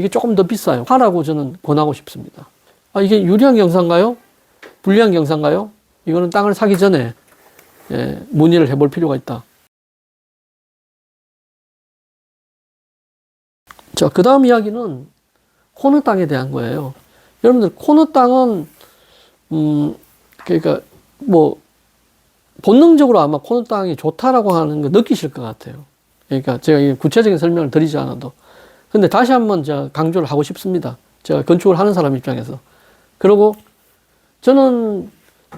이게 조금 더 비싸요. 하라고 저는 권하고 싶습니다. 아, 이게 유리한 경사인가요? 불리한 경사인가요? 이거는 땅을 사기 전에 문의를 해볼 필요가 있다. 자, 그 다음 이야기는 코너 땅에 대한 거예요. 여러분들, 코너 땅은, 그러니까, 뭐, 본능적으로 아마 코너 땅이 좋다라고 하는 거 느끼실 것 같아요. 그러니까 제가 구체적인 설명을 드리지 않아도. 근데 다시 한번 제가 강조를 하고 싶습니다. 제가 건축을 하는 사람 입장에서. 그리고 저는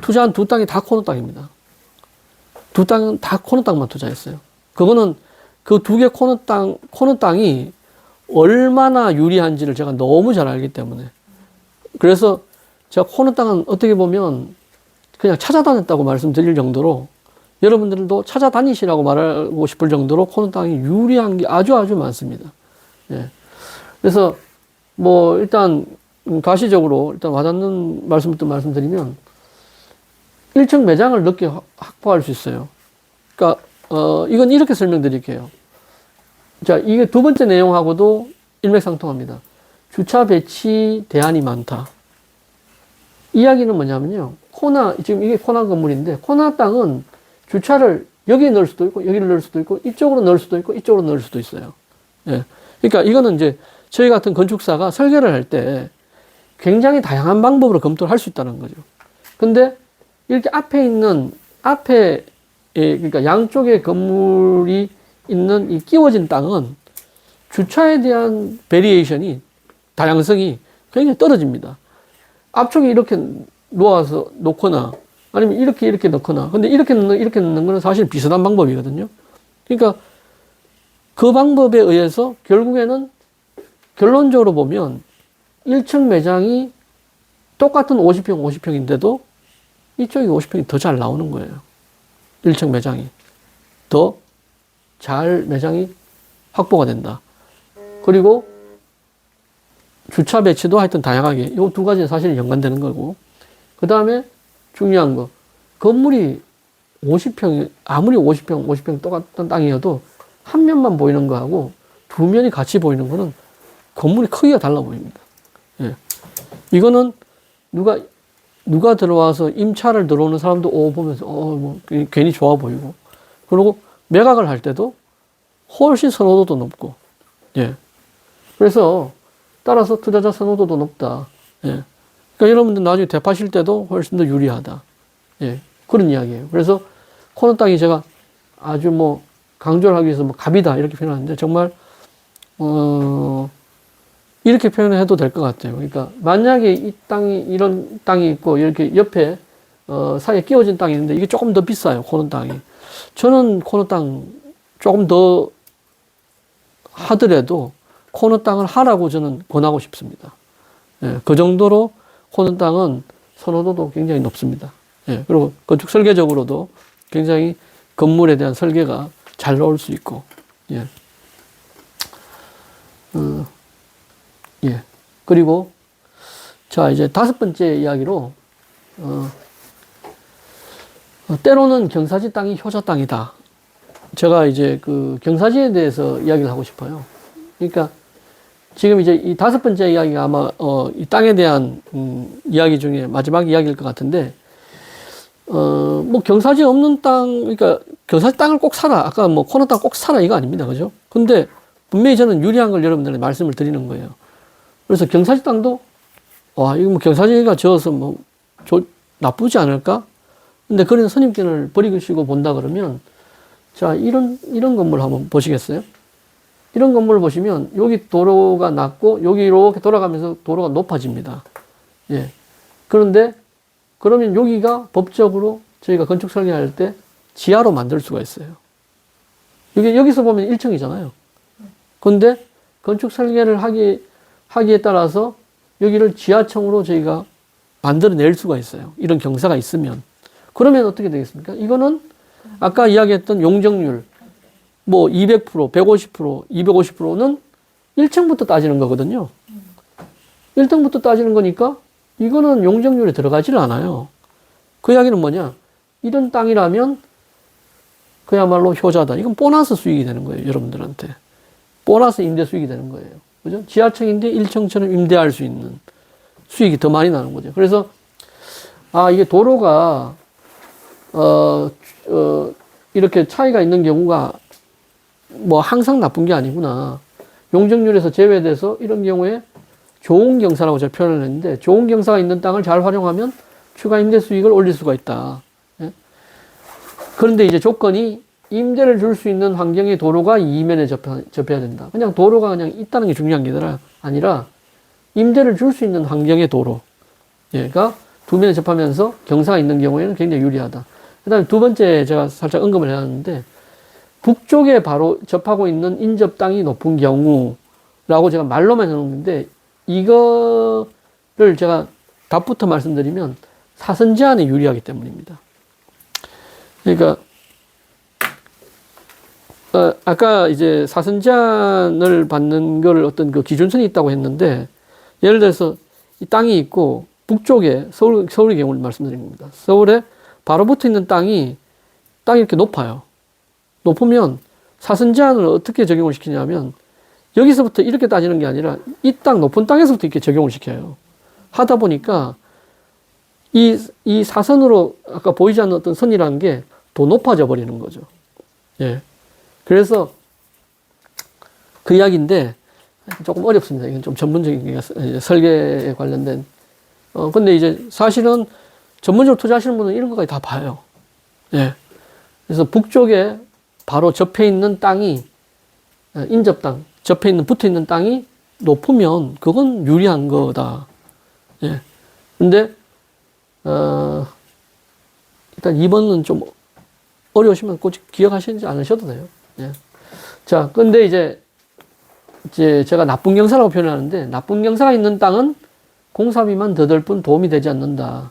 투자한 두 땅이 다 코너 땅입니다. 두 땅은 다 코너 땅만 투자했어요. 그거는 그 두 개 코너 땅이 얼마나 유리한지를 제가 너무 잘 알기 때문에. 그래서 제가 코너 땅은 어떻게 보면 그냥 찾아다녔다고 말씀드릴 정도로 여러분들도 찾아다니시라고 말하고 싶을 정도로 코너 땅이 유리한 게 아주 많습니다. 예. 그래서 뭐 일단 가시적으로 일단 와닿는 말씀부터 말씀드리면 1층 매장을 넓게 확보할 수 있어요. 그러니까 이건 이렇게 설명드릴게요. 자, 이게 두 번째 내용하고도 일맥상통합니다. 주차 배치 대안이 많다. 이야기는 뭐냐면요. 지금 이게 코너 건물인데, 코너 땅은 주차를 여기에 넣을 수도 있고, 여기를 넣을 수도 있고, 이쪽으로 넣을 수도 있고, 이쪽으로 넣을 수도 있어요. 예. 그러니까 이거는 이제 저희 같은 건축사가 설계를 할 때 굉장히 다양한 방법으로 검토를 할 수 있다는 거죠. 근데 이렇게 그러니까 양쪽에 건물이 있는 이 끼워진 땅은 주차에 대한 베리에이션이, 다양성이 굉장히 떨어집니다. 앞쪽에 이렇게 놓거나 아니면 이렇게 넣거나, 근데 이렇게 넣는 거는 사실 비슷한 방법이거든요. 그러니까 그 방법에 의해서 결국에는 결론적으로 보면 1층 매장이 똑같은 50평인데도 이쪽이 50평이 더 잘 나오는 거예요. 1층 매장이. 더 잘 매장이 확보가 된다. 그리고 주차 배치도 하여튼 다양하게. 이 두 가지는 사실 연관되는 거고. 그 다음에 중요한 거. 건물이 50평이, 아무리 50평 똑같은 땅이어도 한 면만 보이는 거하고 두 면이 같이 보이는 거는 건물이 크기가 달라 보입니다. 예. 이거는 누가 들어와서 임차를 들어오는 사람도 보면서 뭐 괜히 좋아 보이고, 그리고 매각을 할 때도 훨씬 선호도도 높고, 예. 그래서 따라서 투자자 선호도도 높다. 예. 그러니까 여러분들 나중에 대파실 때도 훨씬 더 유리하다. 예. 그런 이야기예요. 그래서 코너 땅이 제가 아주 뭐 강조를 하기 위해서 뭐 갑이다 이렇게 표현하는데, 정말 이렇게 표현해도 될 것 같아요. 그러니까 만약에 이런 땅이 있고 이렇게 옆에 사이에 끼워진 땅이 있는데 이게 조금 더 비싸요. 코너 땅이. 저는 코너 땅 조금 더 하더라도 코너 땅을 하라고 저는 권하고 싶습니다. 예, 그 정도로 코너 땅은 선호도도 굉장히 높습니다. 예, 그리고 건축 설계적으로도 굉장히 건물에 대한 설계가 잘 나올 수 있고, 예. 예. 그리고, 자, 이제 다섯 번째 이야기로, 때로는 경사지 땅이 효자 땅이다. 제가 이제 그 경사지에 대해서 이야기를 하고 싶어요. 그러니까 지금 이제 이 다섯 번째 이야기가 아마, 이 땅에 대한, 이야기 중에 마지막 이야기일 것 같은데, 뭐 경사지 없는 땅, 그러니까 경사지 땅을 꼭 사라. 아까 뭐 코너 땅 꼭 사라 이거 아닙니다. 그죠? 근데 분명히 저는 유리한 걸 여러분들에게 말씀을 드리는 거예요. 그래서 경사지 땅도, 이거 뭐 경사지가 지어서 뭐, 나쁘지 않을까? 근데 그런 선입견을 버리시고 본다 그러면, 자, 이런 건물 한번 보시겠어요? 이런 건물을 보시면, 여기 도로가 낮고, 여기 이렇게 돌아가면서 도로가 높아집니다. 예. 그런데, 그러면 여기가 법적으로 저희가 건축 설계할 때 지하로 만들 수가 있어요. 여기서 보면 1층이잖아요. 근데 건축 설계를 하기에 따라서 여기를 지하층으로 저희가 만들어낼 수가 있어요. 이런 경사가 있으면. 그러면 어떻게 되겠습니까? 이거는 아까 이야기했던 용적률, 뭐 200%, 150%, 250%는 1층부터 따지는 거거든요. 1등부터 따지는 거니까 이거는 용적률에 들어가지를 않아요. 그 이야기는 뭐냐? 이런 땅이라면 그야말로 효자다. 이건 보너스 수익이 되는 거예요. 여러분들한테. 보너스 임대 수익이 되는 거예요. 그죠? 지하층인데 1층처럼 임대할 수 있는 수익이 더 많이 나는 거죠. 그래서, 이게 도로가, 이렇게 차이가 있는 경우가 뭐 항상 나쁜 게 아니구나. 용적률에서 제외돼서 이런 경우에 좋은 경사라고 제가 표현을 했는데, 좋은 경사가 있는 땅을 잘 활용하면 추가 임대 수익을 올릴 수가 있다. 예? 그런데 이제 조건이 임대를 줄 수 있는 환경의 도로가 이면에 접해야 된다. 그냥 도로가 그냥 있다는 게 중요한 게 아니라 임대를 줄 수 있는 환경의 도로. 가 두 면에 접하면서 경사가 있는 경우에는 굉장히 유리하다. 그 다음에 두 번째 제가 살짝 언급을 해놨는데, 북쪽에 바로 접하고 있는 인접 땅이 높은 경우라고 제가 말로만 해놓는데, 이거를 제가 답부터 말씀드리면 사선 제한에 유리하기 때문입니다. 그러니까 아까 이제 사선 제한을 받는 걸 어떤 그 기준선이 있다고 했는데, 예를 들어서 이 땅이 있고 북쪽에 서울의 경우를 말씀드린 겁니다. 서울에 바로 붙어 있는 땅이 이렇게 높아요. 높으면 사선 제한을 어떻게 적용을 시키냐면, 여기서부터 이렇게 따지는 게 아니라 이 땅 높은 땅에서부터 이렇게 적용을 시켜요. 하다 보니까 이 사선으로 아까 보이지 않는 어떤 선이라는 게 더 높아져 버리는 거죠. 예. 그래서 그 이야기인데 조금 어렵습니다. 이건 좀 전문적인 설계에 관련된. 근데 이제 사실은 전문적으로 투자하시는 분은 이런 것까지 다 봐요. 예. 그래서 북쪽에 바로 접해 있는 땅이, 인접 땅, 접해 있는, 붙어 있는 땅이 높으면 그건 유리한 거다. 예. 근데, 일단 2번은 좀 어려우시면 꼭 기억하시지 않으셔도 돼요. 예. 자, 근데 이제 제가 나쁜 경사라고 표현하는데, 나쁜 경사가 있는 땅은 공사비만 더 들 뿐 도움이 되지 않는다.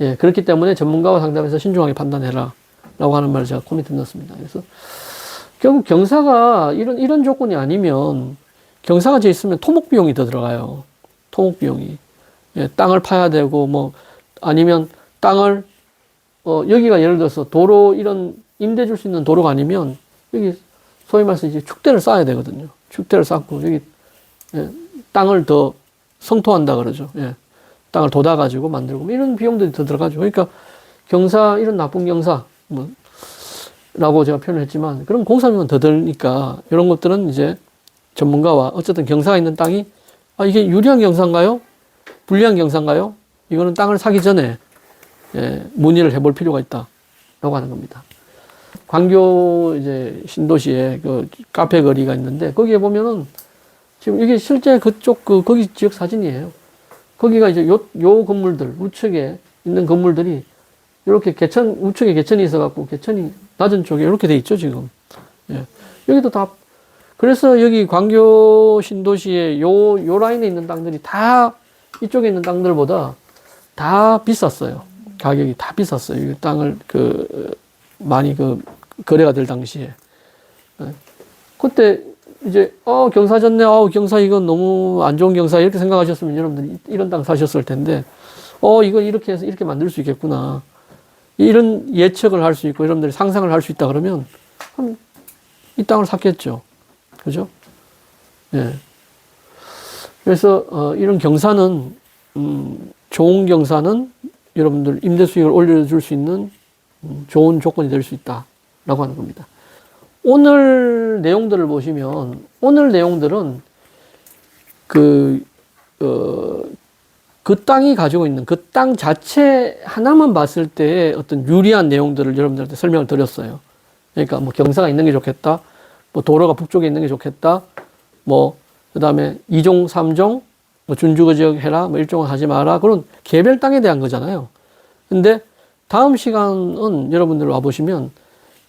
예. 그렇기 때문에 전문가와 상담해서 신중하게 판단해라. 라고 하는 말을 제가 코멘트 넣었습니다. 그래서 결국 경사가 이런 조건이 아니면, 경사가 돼 있으면 토목 비용이 더 들어가요. 토목 비용이. 예, 땅을 파야 되고, 뭐, 아니면 땅을, 여기가 예를 들어서 도로, 이런 임대 줄 수 있는 도로가 아니면, 여기 소위 말해서 이제 축대를 쌓아야 되거든요. 축대를 쌓고, 여기, 예, 땅을 더 성토한다 그러죠. 예, 땅을 돋아가지고 만들고, 이런 비용들이 더 들어가죠. 그러니까 경사, 이런 나쁜 경사, 뭐, 라고 제가 표현을 했지만, 그럼 공사비만 더 들니까, 이런 것들은 이제 전문가와 어쨌든 경사가 있는 땅이, 이게 유리한 경사인가요? 불리한 경사인가요? 이거는 땅을 사기 전에, 예, 문의를 해볼 필요가 있다. 라고 하는 겁니다. 광교 이제 신도시에 그 카페 거리가 있는데, 거기에 보면은, 지금 이게 실제 그쪽 거기 지역 사진이에요. 거기가 이제 요 건물들, 우측에 있는 건물들이 이렇게 우측에 개천이 있어갖고, 개천이 낮은 쪽에 이렇게 돼 있죠, 지금. 예. 여기도 다, 그래서 여기 광교 신도시의 요 라인에 있는 땅들이 다 이쪽에 있는 땅들보다 다 비쌌어요. 가격이 다 비쌌어요. 이 땅을 많이 거래가 될 당시에. 예. 그때 이제, 경사 졌네. 경사 이건 너무 안 좋은 경사. 이렇게 생각하셨으면 여러분들이 이런 땅 사셨을 텐데, 이거 이렇게 해서 이렇게 만들 수 있겠구나. 이런 예측을 할 수 있고 여러분들이 상상을 할 수 있다 그러면 이 땅을 샀겠죠. 그죠? 예. 그래서 이런 경사는 좋은 경사는 여러분들 임대 수익을 올려줄 수 있는 좋은 조건이 될 수 있다라고 하는 겁니다. 오늘 내용들을 보시면 오늘 내용들은 그 땅이 가지고 있는 그 땅 자체 하나만 봤을 때의 어떤 유리한 내용들을 여러분들한테 설명을 드렸어요. 그러니까 뭐 경사가 있는 게 좋겠다. 뭐 도로가 북쪽에 있는 게 좋겠다. 뭐 그다음에 2종, 3종, 뭐 준주거 지역 해라. 뭐 1종은 하지 마라. 그런 개별 땅에 대한 거잖아요. 근데 다음 시간은 여러분들 와 보시면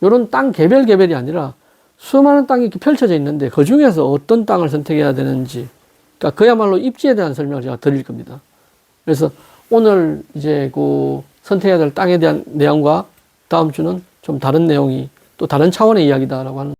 이런 땅 개별이 아니라 수많은 땅이 이렇게 펼쳐져 있는데 그 중에서 어떤 땅을 선택해야 되는지, 그러니까 그야말로 입지에 대한 설명을 제가 드릴 겁니다. 그래서 오늘 이제 그 선택해야 될 땅에 대한 내용과 다음 주는 좀 다른 내용이 또 다른 차원의 이야기다라고 하는